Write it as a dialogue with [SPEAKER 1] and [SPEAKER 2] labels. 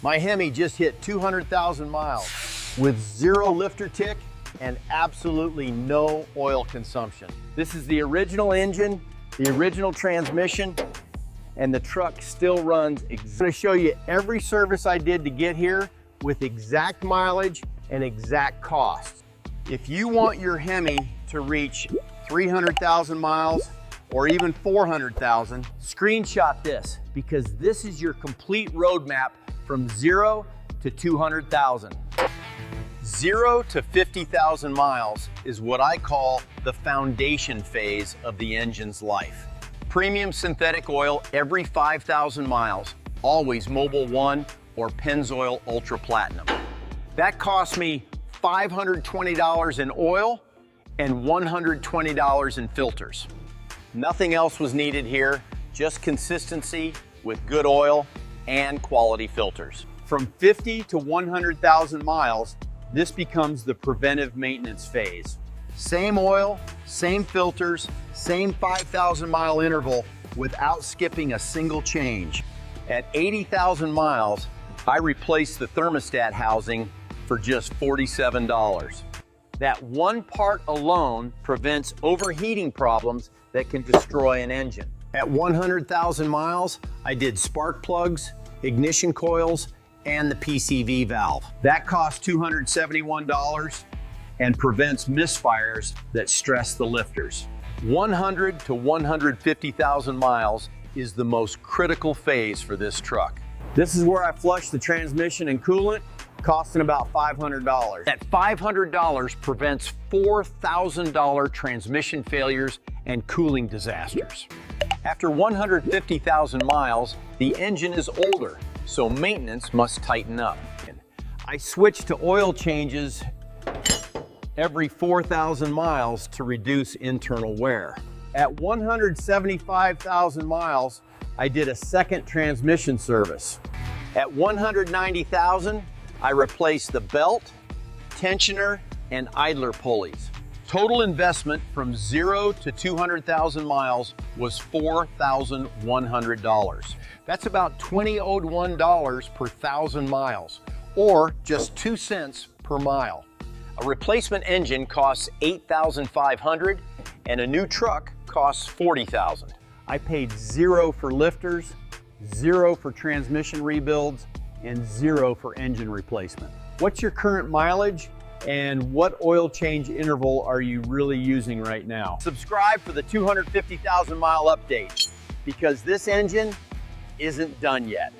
[SPEAKER 1] My Hemi just hit 200,000 miles with 0 lifter tick and absolutely no oil consumption. This is the original engine, the original transmission, and the truck still runs. I'm gonna show you every service I did to get here with exact mileage and exact cost. If you want your Hemi to reach 300,000 miles or even 400,000, screenshot this, because this is your complete roadmap from 0 to 200,000. 0 to 50,000 miles is what I call the foundation phase of the engine's life. Premium synthetic oil every 5,000 miles, always Mobil 1 or Pennzoil Ultra Platinum. That cost me $520 in oil and $120 in filters. Nothing else was needed here, just consistency with good oil and quality filters. From 50 to 100,000 miles, this becomes the preventive maintenance phase. Same oil, same filters, same 5,000 mile interval without skipping a single change. At 80,000 miles, I replaced the thermostat housing for just $47. That one part alone prevents overheating problems that can destroy an engine. At 100,000 miles, I did spark plugs, ignition coils, and the PCV valve. That cost $271 and prevents misfires that stress the lifters. 100 to 150,000 miles is the most critical phase for this truck. This is where I flush the transmission and coolant, costing about $500. That $500 prevents $4,000 transmission failures and cooling disasters. After 150,000 miles, the engine is older, so maintenance must tighten up. I switched to oil changes every 4,000 miles to reduce internal wear. At 175,000 miles, I did a second transmission service. At 190,000, I replaced the belt, tensioner, and idler pulleys. Total investment from 0 to 200,000 miles was $4,100. That's about $20.01 per 1,000 miles, or just 2 cents per mile. A replacement engine costs $8,500 and a new truck costs $40,000. I paid 0 for lifters, 0 for transmission rebuilds, and 0 for engine replacement. What's your current mileage and what oil change interval are you really using right now? Subscribe for the 250,000 mile update, because this engine isn't done yet.